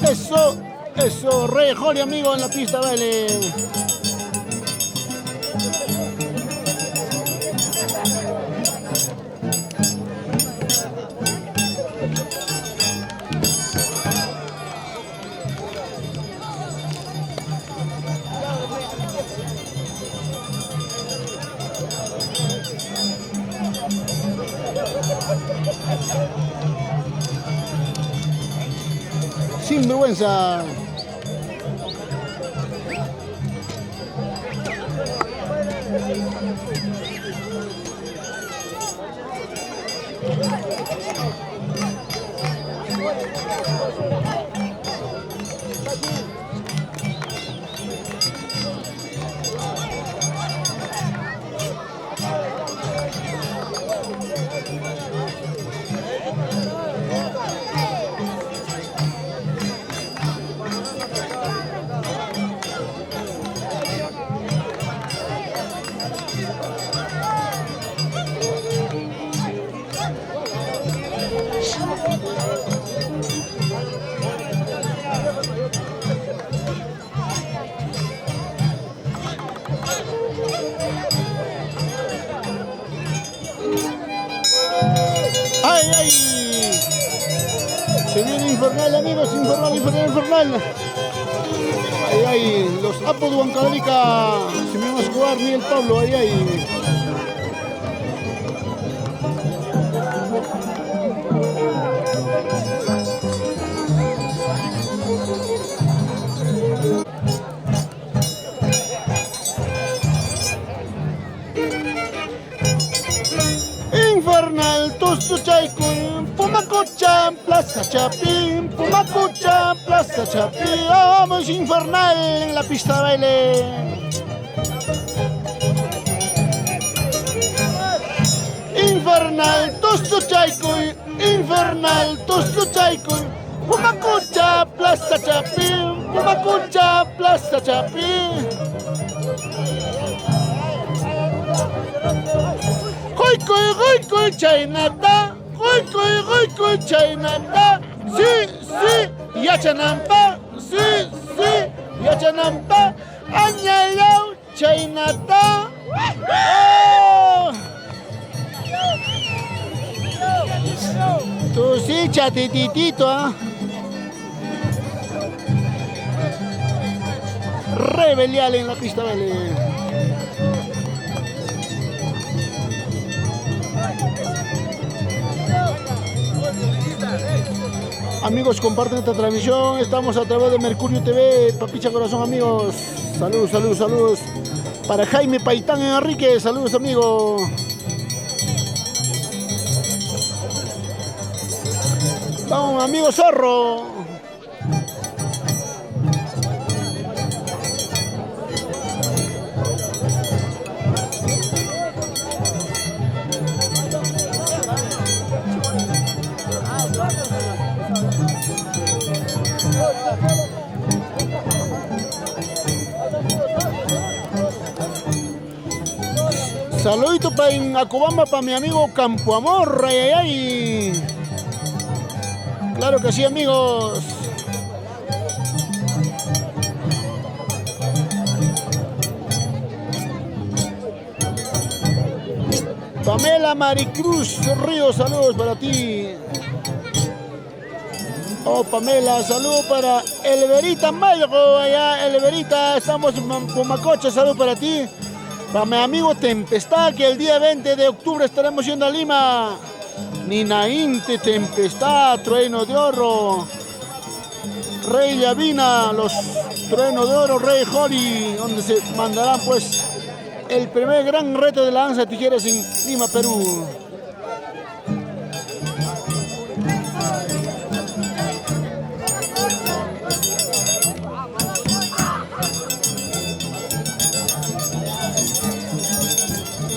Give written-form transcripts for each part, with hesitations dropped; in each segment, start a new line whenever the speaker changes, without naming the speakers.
Eso, Rey Holly, amigo, en la pista de baile. Sin vergüenza. Se viene infernal, amigos, infernal. Ay, los Apos de Huancavelica. Se me van a jugar Miguel Pablo, ay. Infernal, Tustuchaycun, Pumacucha, Plaza Chapín, Pumacucha, Plaza Chapín. Vamos, infernal en la pista de baile. Infernal, Tustuchaycun, Pumacucha, Plaza Chapín, Pumacucha, Plaza Chapín. Hoy, chaynata, hoy, chaynata, sí, yachanampa, sí, yachanampa, añalau, chaynata. Oh. Tú sí, chatititito, ¿ah? Rebelial en la pista, vale. Amigos, comparten esta transmisión. Estamos a través de Mercurio TV, Papicha Corazón, amigos. Saludos. Para Jaime Paitán Enrique, saludos, amigos. Vamos, amigo Zorro. Saludito para Acobamba, para mi amigo Campo Amor, ay. Claro que sí, amigos. Pamela Maricruz Ríos, saludos para ti. Oh, Pamela, saludos para Elverita Mayo, allá, Elverita, estamos en Pumacocha, saludos para ti. Para mi amigo Tempestad, que el día 20 de octubre estaremos yendo a Lima. Ninainte, Tempestad, Trueno de Oro, Rey Yavina, los Trueno de Oro, Rey Holly, donde se mandarán pues el primer gran reto de la danza de tijeras en Lima, Perú.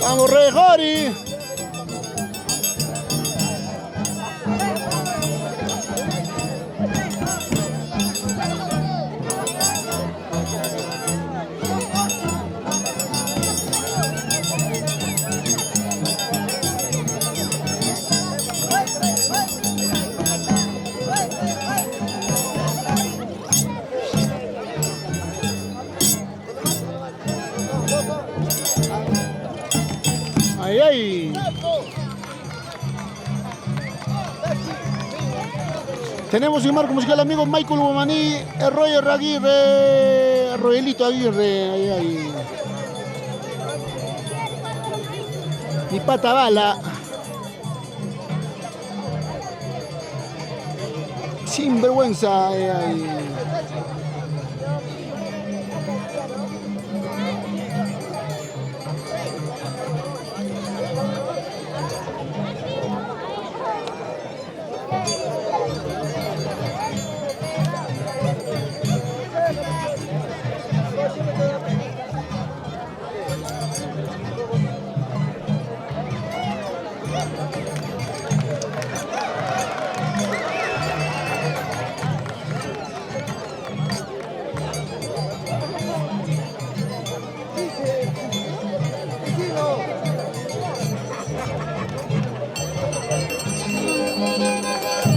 Vamos, Rey Holly. ay. Tenemos en marco musical amigo Michael Guamaní, Roger Aguirre, Rogelito Aguirre, ay, ay. Mi pata bala. Sin vergüenza, ay, ay.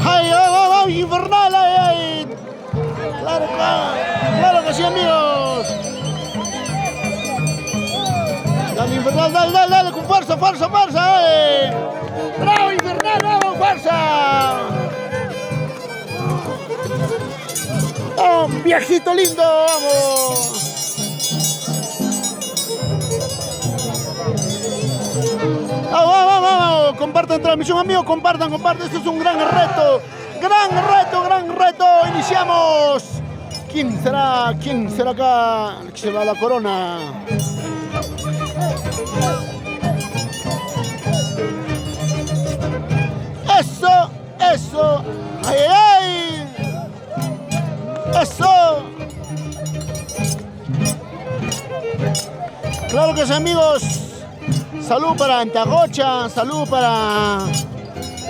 ¡Ay, ay, infernal! ¡Ay, ay! Claro que sí, amigos. Dale, infernal, dale, con fuerza, fuerza, fuerza. ¡Bravo, infernal, bravo, fuerza! ¡Oh, viejito lindo, vamos! Vamos, compartan transmisión, amigos, compartan, esto es un gran reto, iniciamos. ¿Quién será acá que se va a la corona? Eso, ay, ay, eso. Claro que sí, amigos. Salud para Antagocha, salud para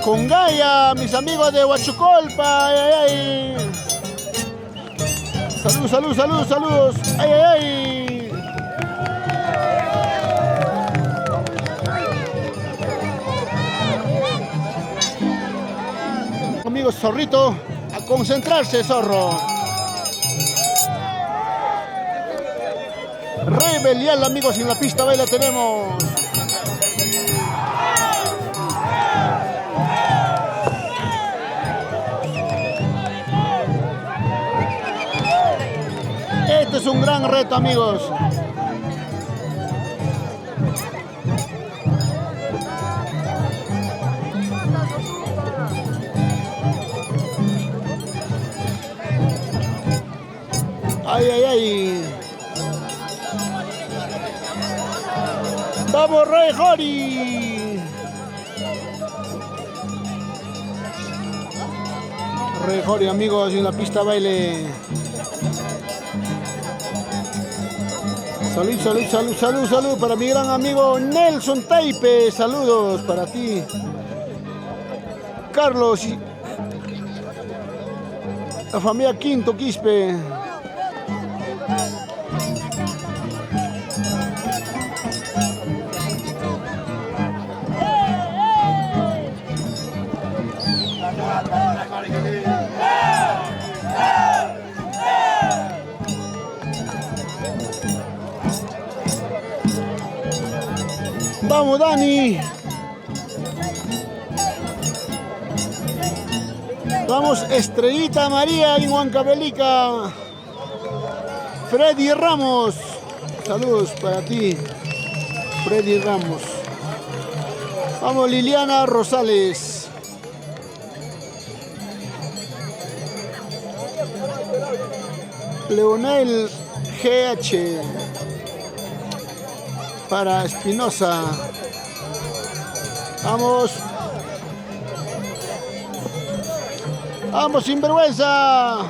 Congaya, mis amigos de Huachucolpa, ay, ay, ay. Saludos, ay, ay, ay. Amigos, zorrito, a concentrarse, zorro. Rebelial, amigos, en la pista baila tenemos. Este es un gran reto, amigos. Ay, ay, ay. ¡Vamos, Rey Jori! Rey Jori, amigos, en la pista baile. Salud para mi gran amigo Nelson Taipe. Saludos para ti. Carlos y la familia Quinto Quispe. Vamos, Dani. Vamos, Estrellita María en Huancavelica. Freddy Ramos. Saludos para ti, Freddy Ramos. Vamos, Liliana Rosales. Leonel GH. Para Espinosa. Vamos, sinvergüenza.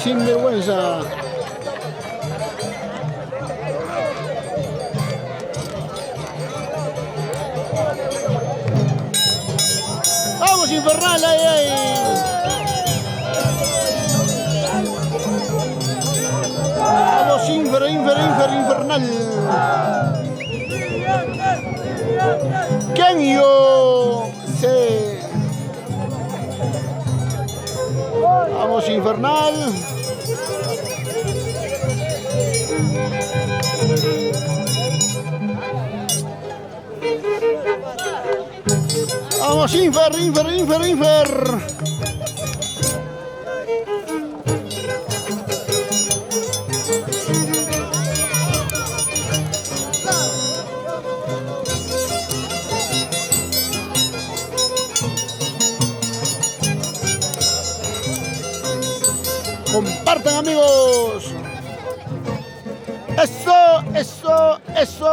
Sin vergüenza. infernal, ay, ay. Vamos, infernal. Kenyo. Sí. Vamos, infernal. Vamos, Infer. Compartan, amigos. Eso.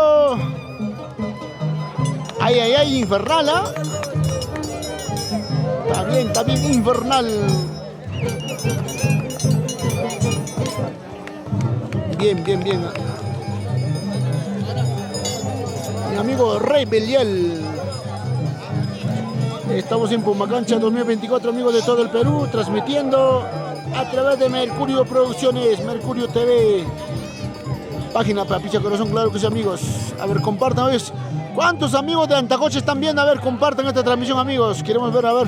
Ay, infernal, ¿ah? Está bien, infernal. Bien. Mi amigo Rey Belial. Estamos en Pumacancha 2024, amigos de todo el Perú, transmitiendo a través de Mercurio Producciones, Mercurio TV. Página para Picha Corazón, claro que sí, amigos. A ver, compartan, a ver. ¿Cuántos amigos de Antacoche están viendo? A ver, compartan esta transmisión, amigos. Queremos ver, a ver.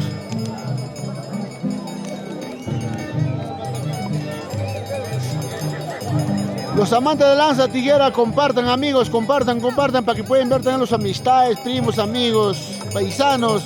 Los amantes de lanza tijera, compartan, amigos, compartan para que puedan ver también los amistades, primos, amigos, paisanos.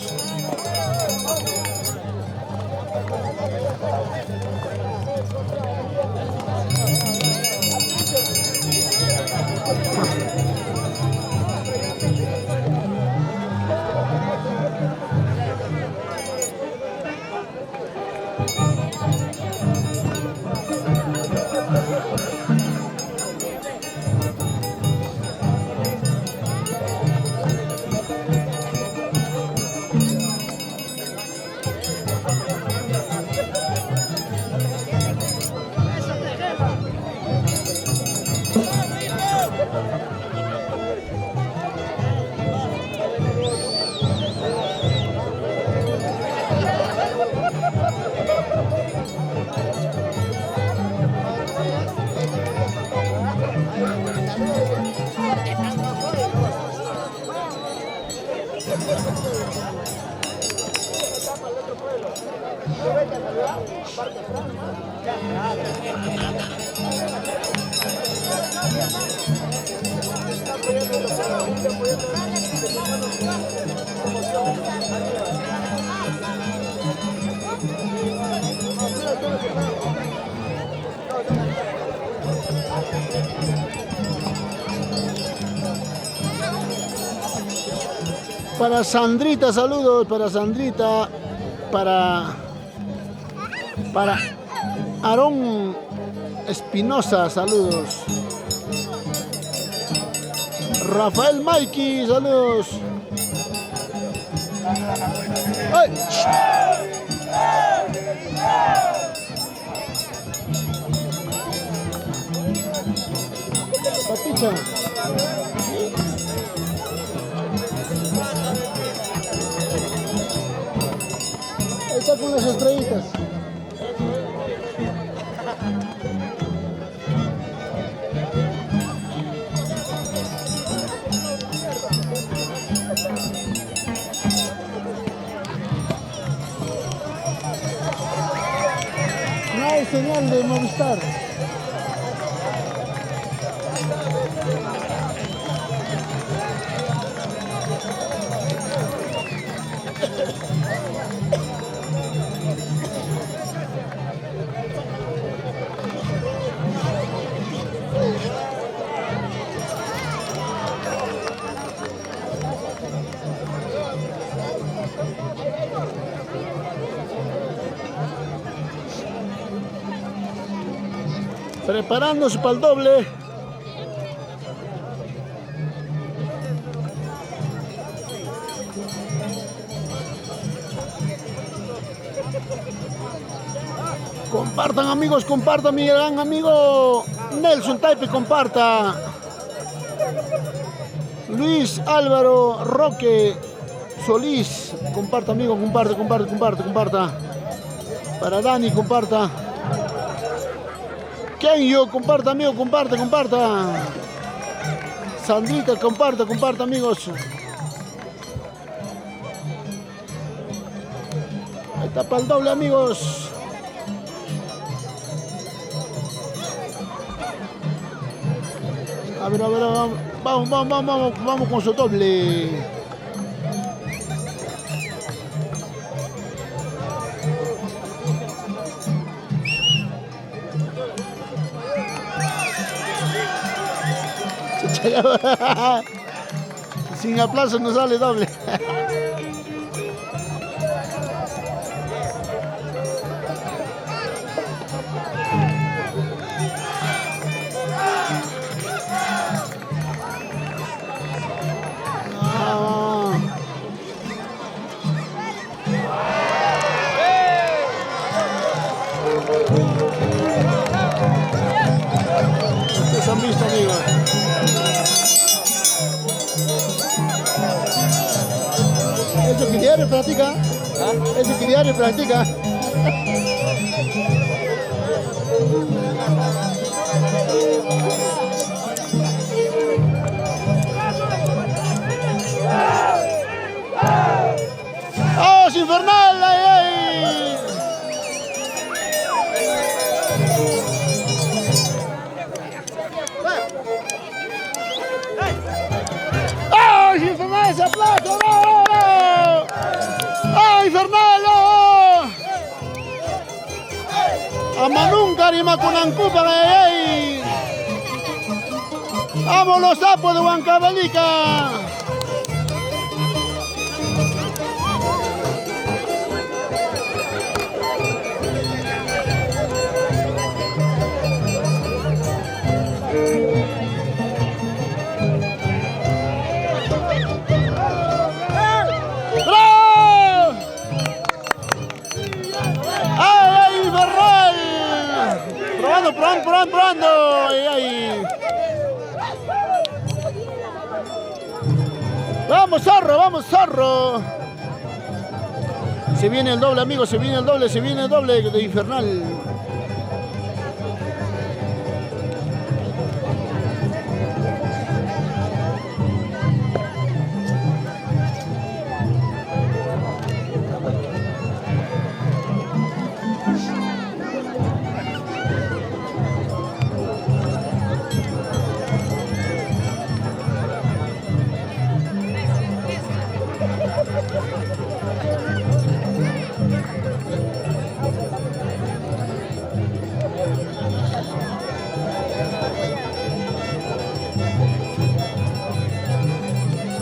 Para Sandrita, saludos para Sandrita, para Aarón Espinosa, saludos. Rafael Maiki, saludos. ¡Ay! Papicha. Ahí está con las estrellitas. No hay señal de Movistar. Preparándose para el doble. Compartan, amigos, compartan, mi gran amigo Nelson Taipe, comparta. Luis Álvaro Roque, Solís, comparta amigo, comparta. Para Dani, comparta. Kenyo, comparta amigo, comparta. Sandrita, comparta amigos. Ahí está para el doble amigos. A ver, vamos con su doble. Sin aplauso no sale doble. Ustedes han visto, amigos. Eso que diario practica. Eso que diario practica. ¡Oh, es infernal! ¡Ay, ay! ¡Oh, es infernal ese aplauso! ¡No! ¡Ay, Fernando! ¡Amanunca y Macunancupa! ¡Ay! ¡Vamos los sapos de Huancavelica! Probando. Ay. Vamos, zorro. Se viene el doble, amigos, se viene el doble de infernal.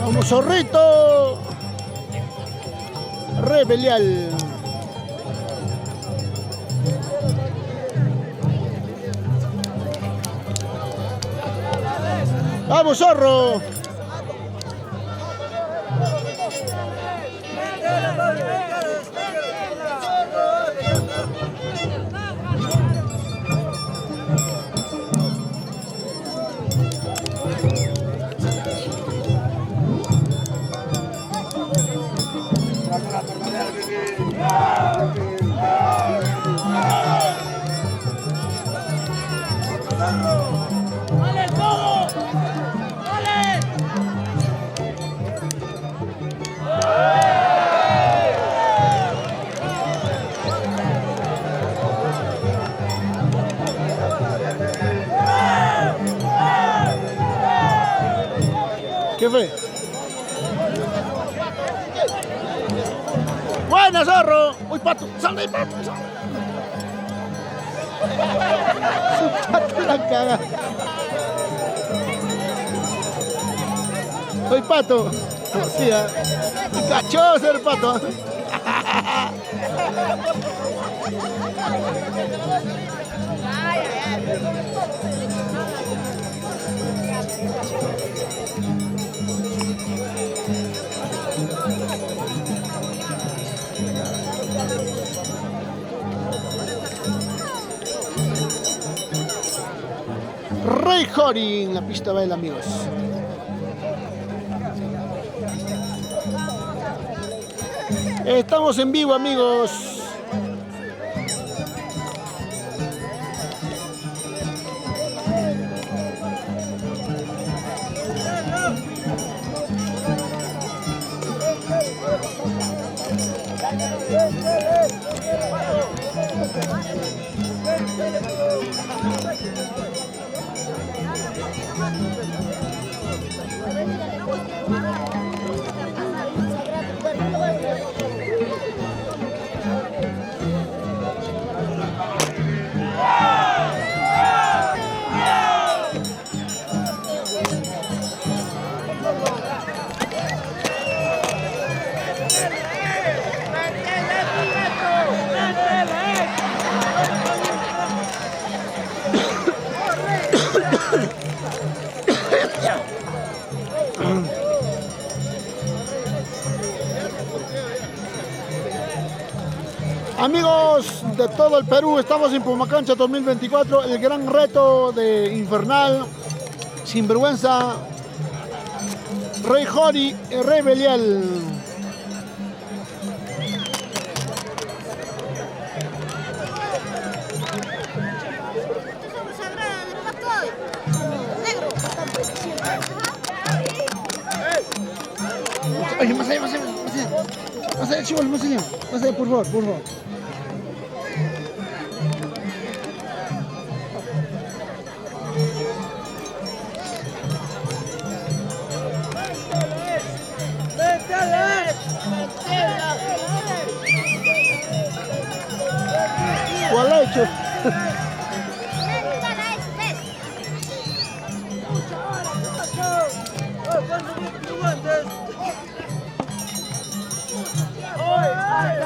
Vamos, zorrito. Rebelial. Vamos, zorro.
¡Vale, todo! ¡Vale!
¿Qué fue? ¡Buena, zorro! ¡Uy, pato! ¡Sal de ahí, pato! Su pato la caga. ¡Uy, pato! Sí, cachó ser pato. Rey Jori en la pista baila, amigos. Estamos en vivo, amigos. Amigos de todo el Perú, estamos en Pumacancha 2024, el gran reto de Infernal, Sinvergüenza, Rey Jori y Rey Belial. Oye, más allá, más allá, más allá. Más allá, chivos, más allá. Más allá, por favor, por favor. ¿Cuál ha hecho?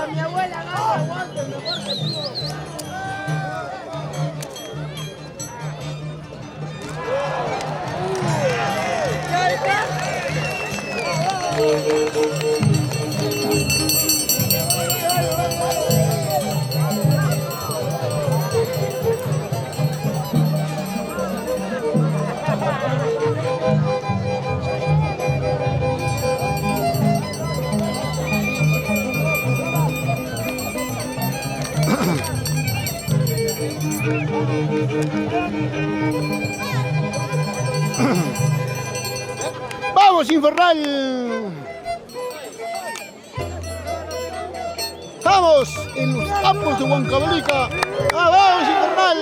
Mi abuela agarra guante mejor que tú.
¡Vamos, Infernal! ¡Vamos! En los campos de Huancavelica. ¡Ah, vamos, Infernal!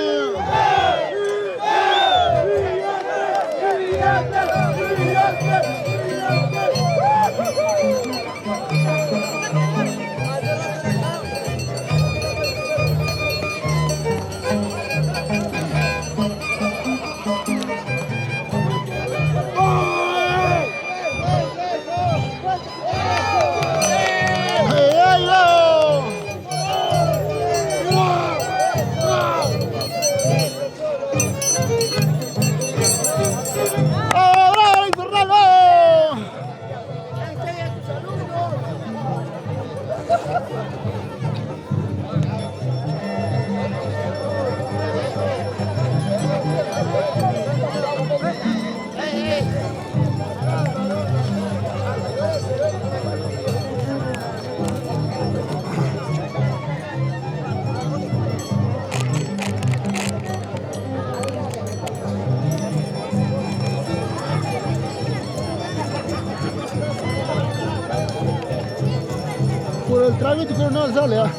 Por el trámite pero no sale, ¿ah?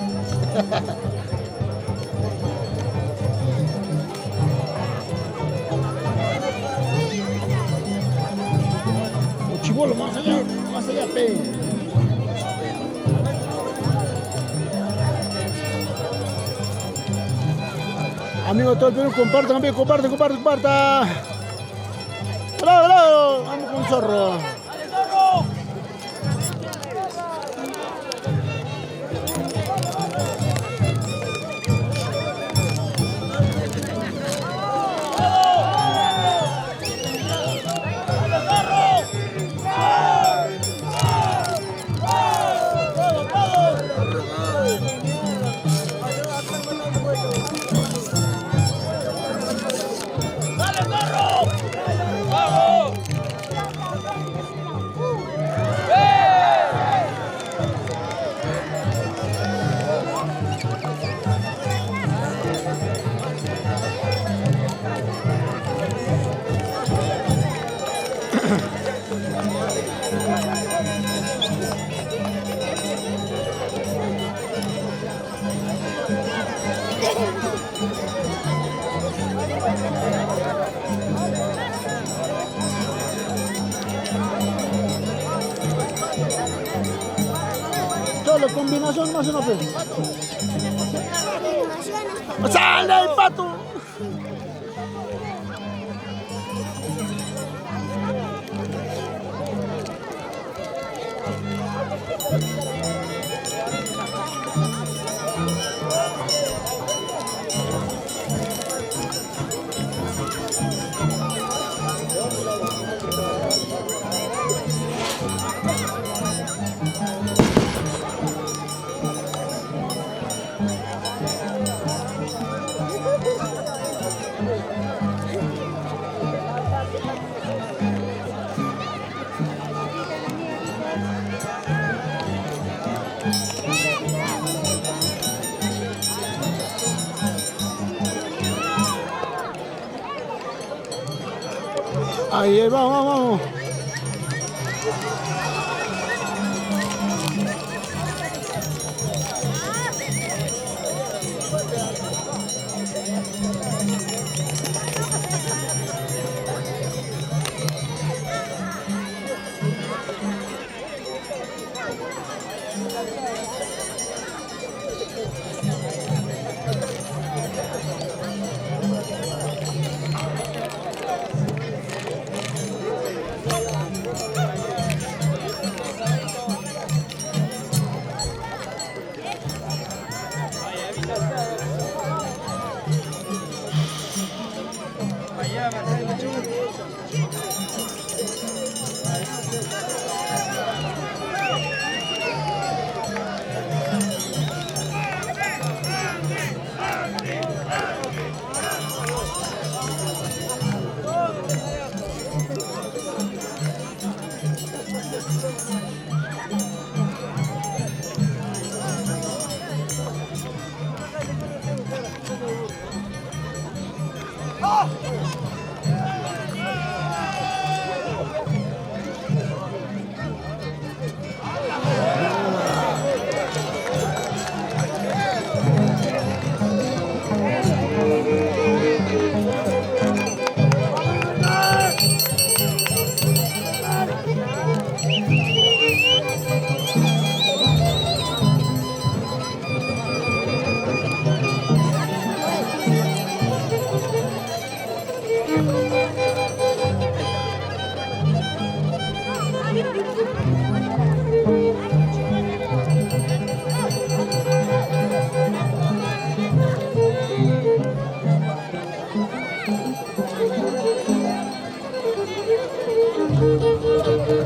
Los chibolos más allá, pe. Amigos de todo el Perú, compartan, amigos, compartan. ¡Bravo! Vamos con un zorro. Solo combinación más una vez. ¡Sale ahí, pato! Ahí, vamos, vamos.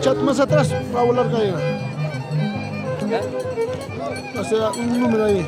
Chat más atrás, va a volar cadena. O sea, un número ahí.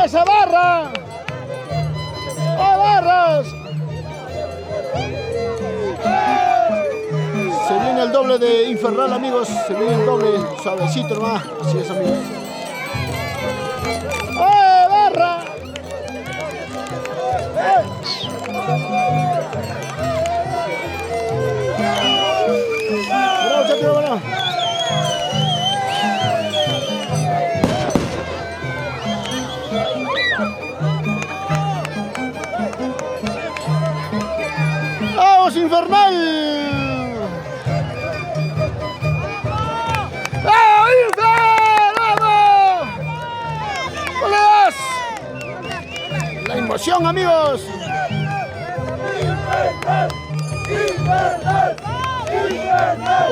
¡Esa barra! ¡Oh, barras! Se viene el doble de Infernal, amigos. Se viene el doble, suavecito nomás. Así es, amigos. Barra! Bravo, Chatiro, bravo. ¡Vamos, Infernal! ¡Vamos, Infer! ¡Vamos! ¡Vamos! La emoción, amigos. ¡Infernal! ¡Infernal! ¡Infernal!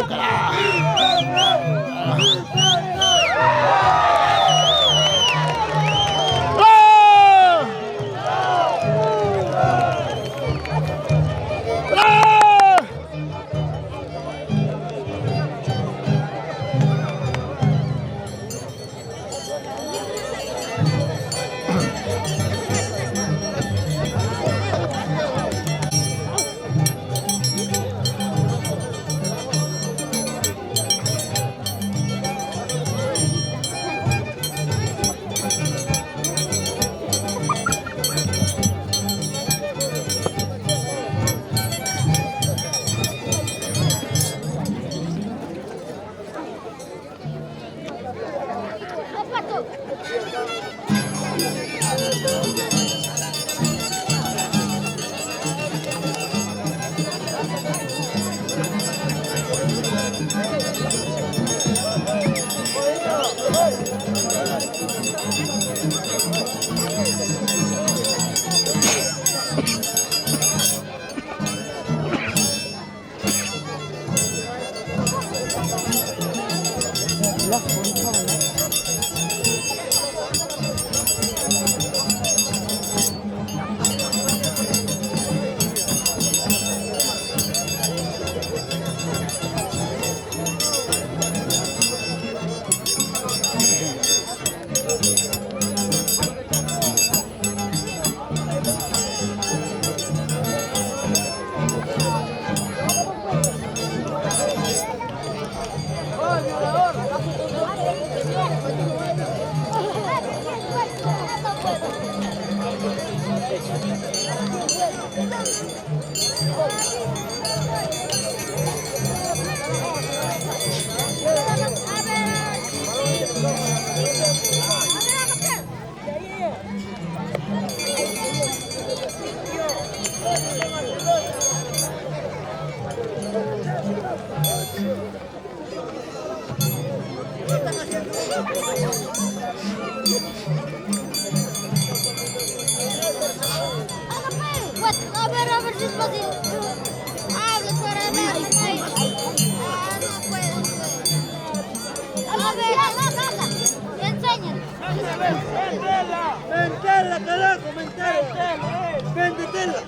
¡Vendela, carajo! ¡Vendela! ¡Véndetela!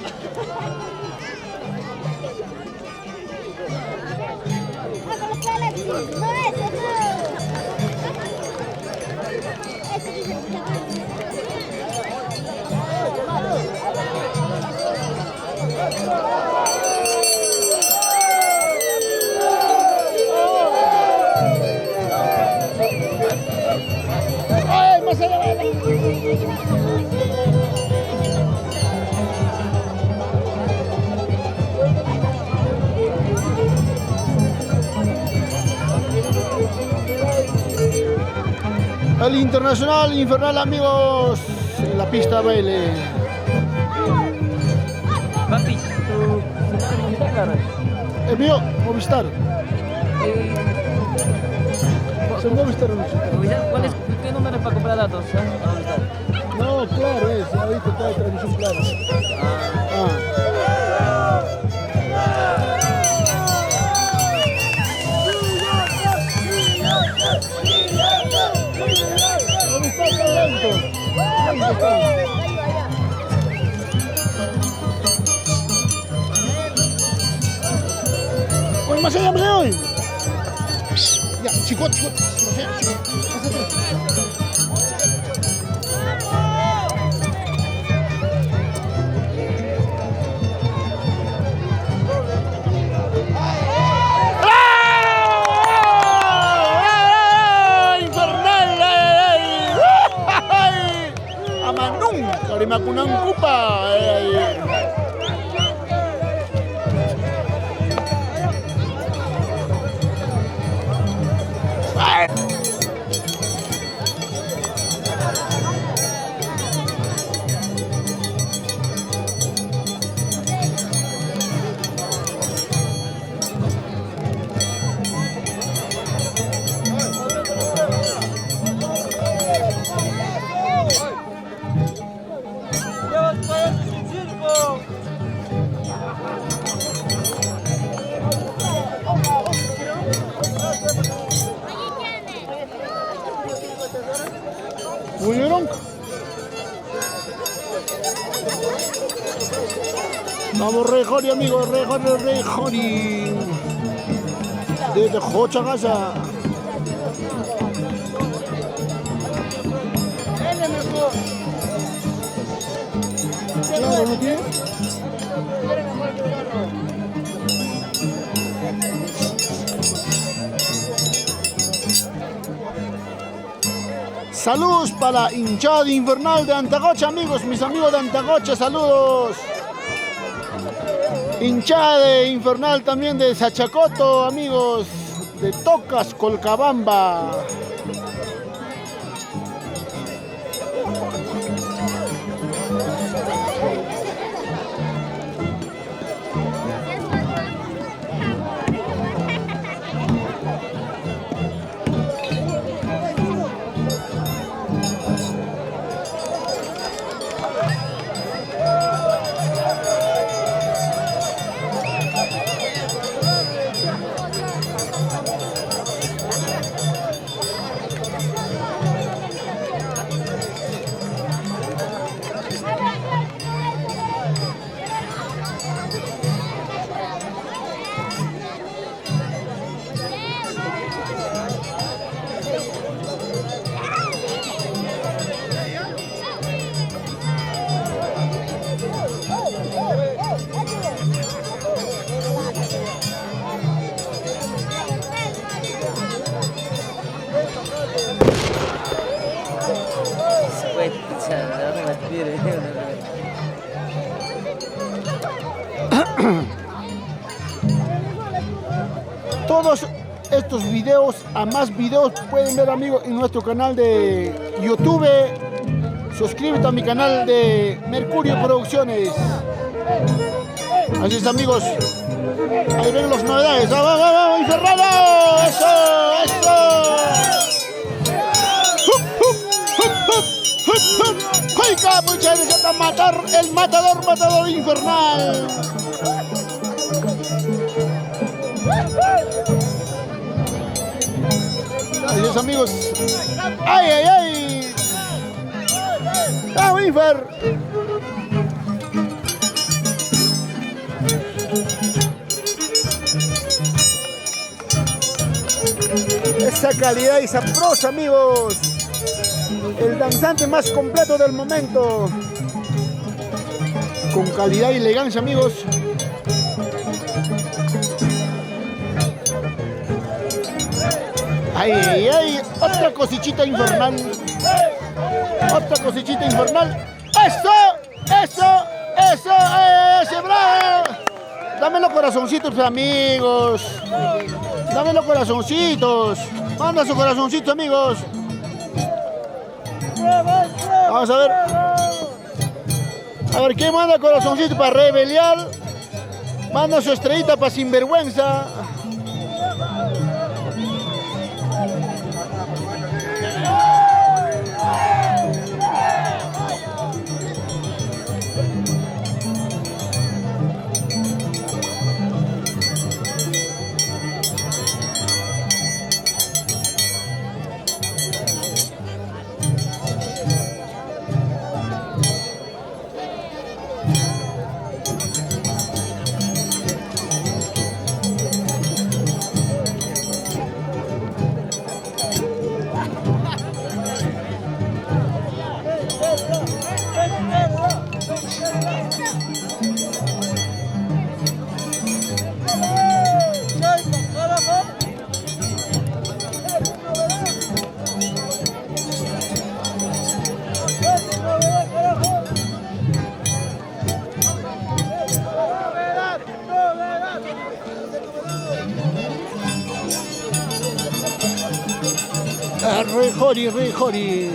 ¡Ay, más allá! El Internacional Infernal, amigos, en la pista de baile.
Papi,
El mío, Movistar. Es el Movistar.
¿cuál es, ¿qué número es para comprar datos?
No, claro, es. Ahorita está de transmisión clara. Oye, más allá, hoy. Ya, chico. Macunancupa. ¿Pudieron? Vamos, Rejori, amigos, Rejori. Desde Jocha Gaza. Claro, ¿no tiene? Saludos para la hinchada infernal de Antagocha, amigos, mis amigos de Antagocha, saludos. Hinchada infernal también de Sachacoto, amigos, de Tocas, Colcabamba. Todos estos videos, a más videos pueden ver, amigos, en nuestro canal de YouTube. Suscríbete a mi canal de Mercurio Producciones. Así es, amigos. Ahí ven las novedades. ¡Vamos, vamos, Inferrado! ¡Eso, eso! ¡Ay, capucha! ¡Necesita matar el matador infernal! Así es, amigos. ¡Ay, ay, ay! ¡Ah, Infer! Esa calidad y esa prosa, amigos. El danzante más completo del momento. Con calidad y elegancia, amigos. Ay, ay, ay, otra cosechita infernal. Otra cosechita infernal. ¡Eso! ¡Eso! ¡Eso! ¡Ese bravo! Dame los corazoncitos, amigos. Dame los corazoncitos. Manda su corazoncito, amigos. Vamos a ver. A ver, ¿quién manda corazoncito para rebeliar? Manda su estrellita para sinvergüenza. Jori, Rey Jori.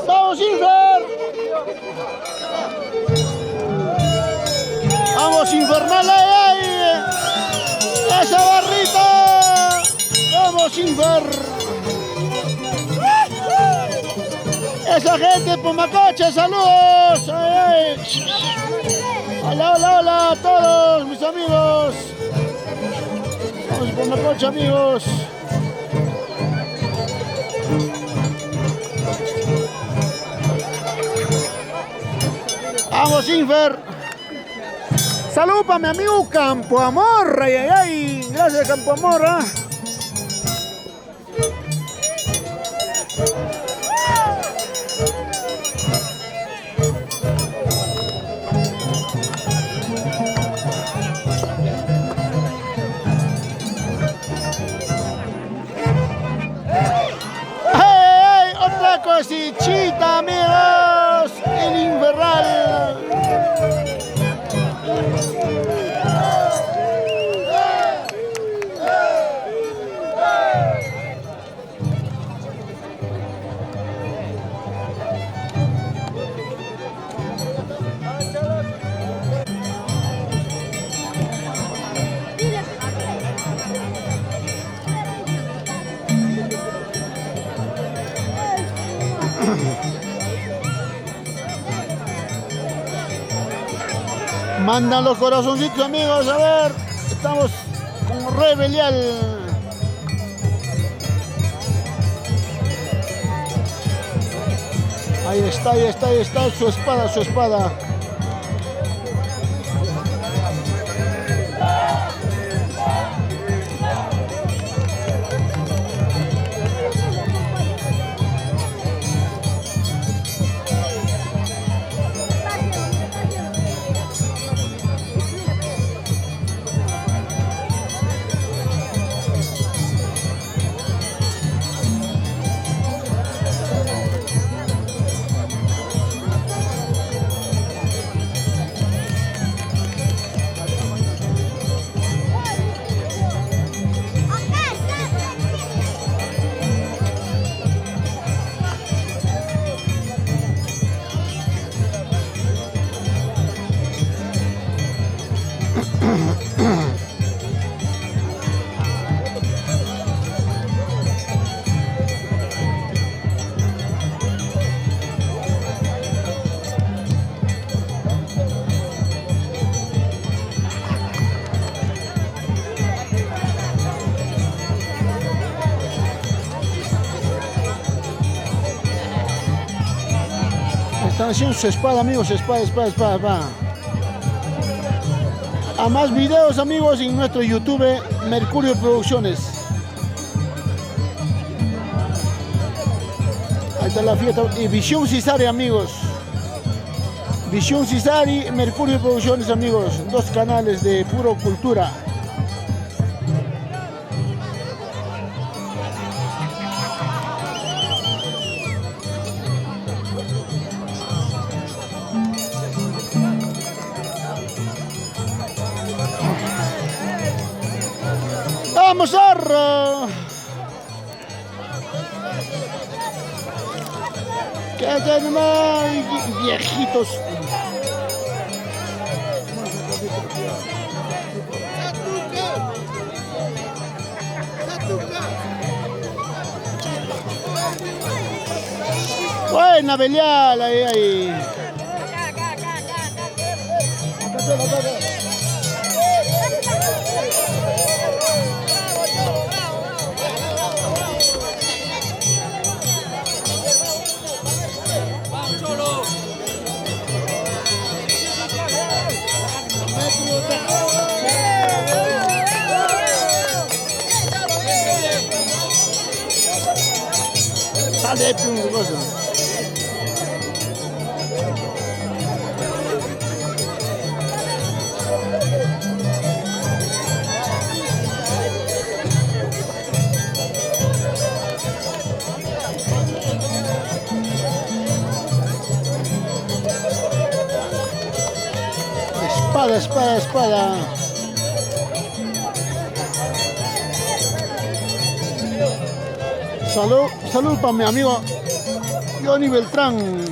¡Vamos, Infer! ¡Vamos, Infernal! ¡Ay! ¡Esa barrita! ¡Vamos, Infer! ¡Esa gente de Pumacocha! ¡Saludos! ¡Ay, ay! ¡Hola, hola, hola a todos mis amigos! ¡Vamos, Pumacocha, amigos! ¡Vamos, Infer! ¡Salud para mi amigo Campo Amor! ¡Ay, ay, ay! ¡Gracias, Campo Amor! ¿Ah? ¡Hey! ¡Otra cosita, amigos! ¡El Infernal! Mandan los corazoncitos, amigos, a ver, estamos con Rebelial. Ahí está, ahí está, ahí está, su espada, su espada. están haciendo su espada, amigos, espada. A más videos, amigos, en nuestro YouTube, Mercurio Producciones. Ahí está la fiesta. Y Visión Cisari, amigos. Visión Cisari, Mercurio Producciones, amigos. 2 canales de puro cultura. ¡Vamos, zorro! ¿Qué hacen más viejitos? Buena Belial, ahí. Sale un cosa. Espada. Salud para mi amigo Johnny Beltrán.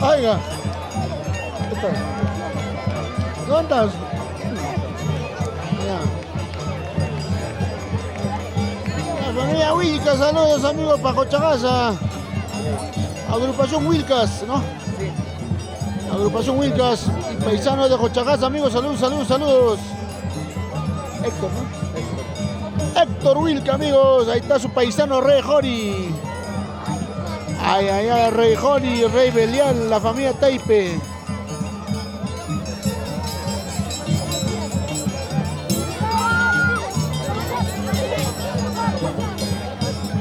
Oiga, ¿dónde estás? La familia Wilcas, saludos amigos para Cochagaza. Agrupación Wilcas, ¿no?
Sí.
Agrupación Wilcas y paisanos de Cochagaza, amigos, saludos. Héctor, ¿no? Héctor Wilca, amigos, ahí está su paisano Rey Jori. Ay, Rey Jori, Rey Belial, la familia Taipe.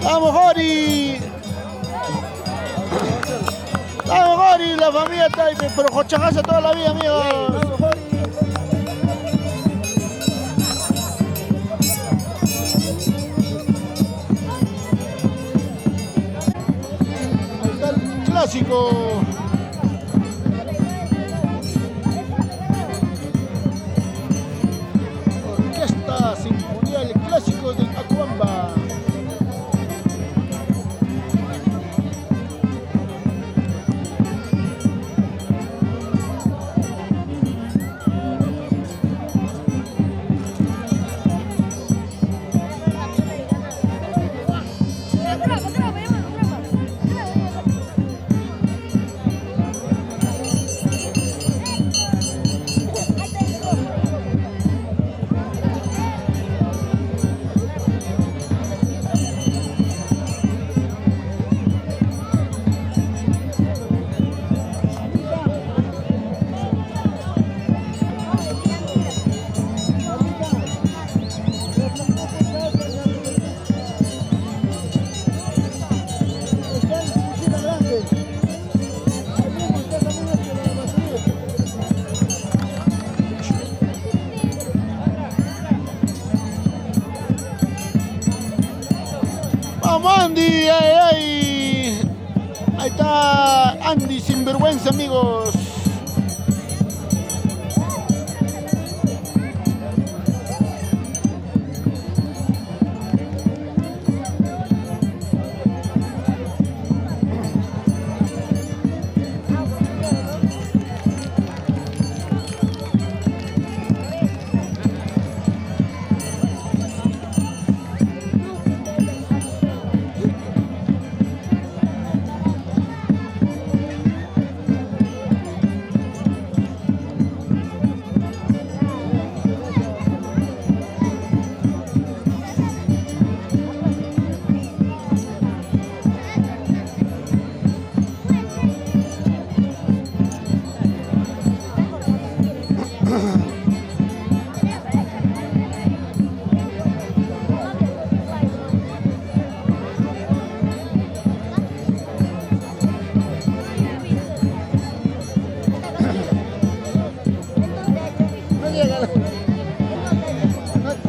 ¡Vamos, Jori! ¡Vamos, Jori! La familia Taipe, pero Cochagaza toda la vida, amigos. Clásico. Orquesta Sinfonial Clásico del Acuamba. Vamos Andy, ay, ay. Ahí está Andy sinvergüenza, amigos.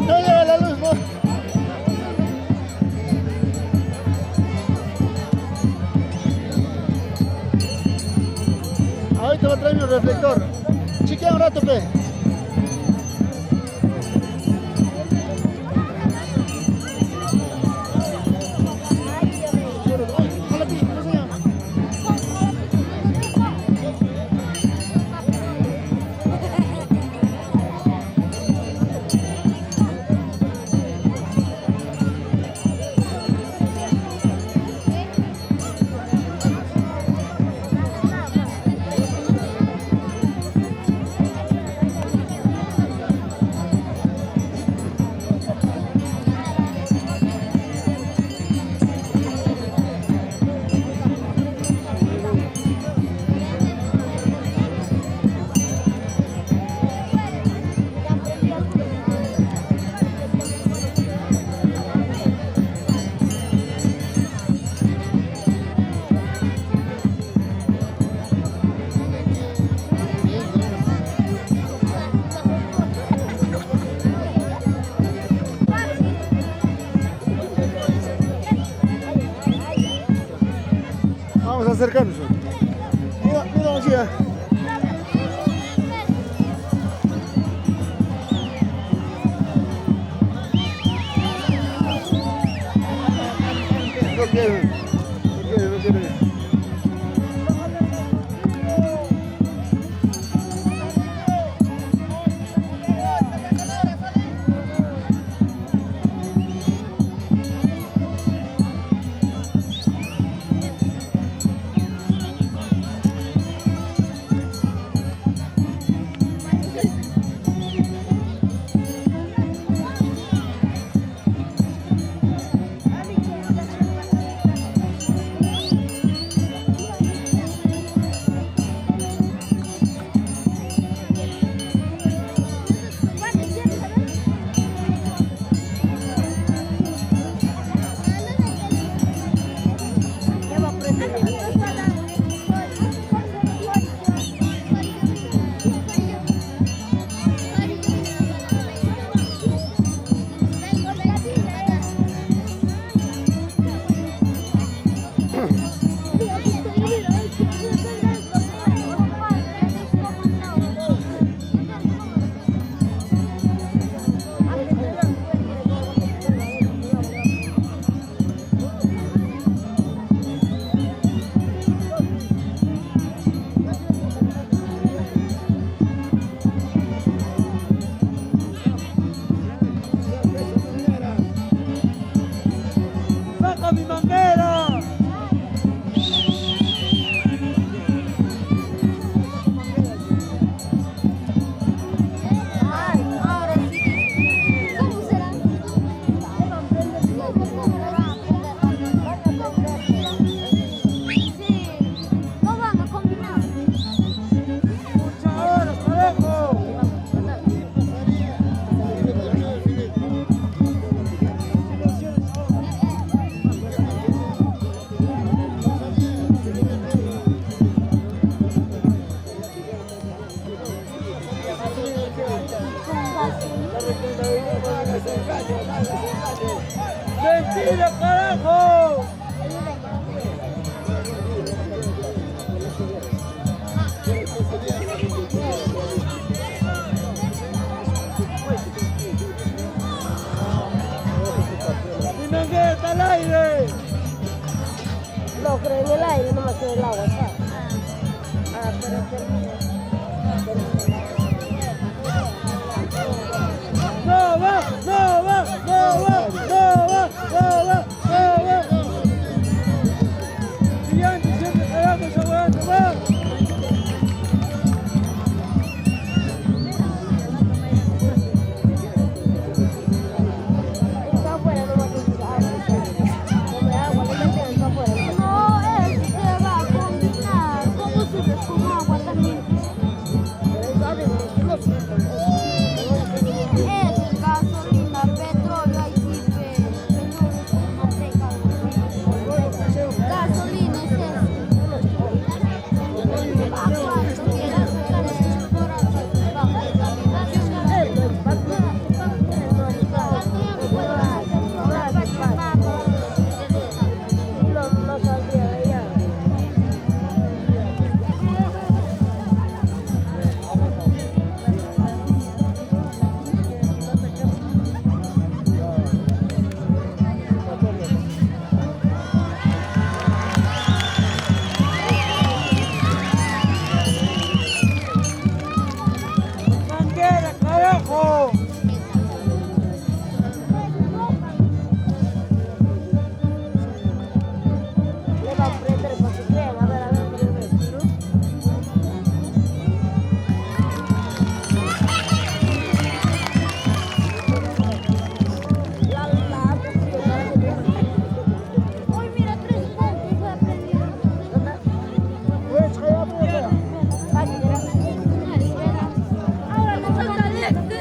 No llega la luz, no. Ahorita va a traer mi reflector. Chiquea un rato, pe. Vamos a acercarnos. Mira, mira, vacía. No quiero, no quiero.
manguera!
Ay, ahora sí. ¿Cómo será? Sí, no van a combinar.
¡Mucha hora, carajo! ¡Mentira, carajo! ¡Mi manguera está al aire!
No, pero en el aire no me queda el agua, ¿sabes? Ah, pero termina.
¡No va! ¡No va! ¡No va! ¡No va! ¡No va! ¡No va! Gigante, siempre carajo esa weá, no va.
Está afuera, no va a tomar agua, le meten está afuera. No, es que va a combinar. ¿Cómo subes con agua también? Pero eso adentro, no es gasolina, petróleo, ahí sí, manteca. Gasolina es eso. ¿A cuánto quieras sacar esos borrachos? Vamos a caminar. No saldría de allá.
¡Manguera, carajo!
Le va a prender para que vean, a ver, Uy, mira, 3 puntos he aprendido. Ahora no está caliente.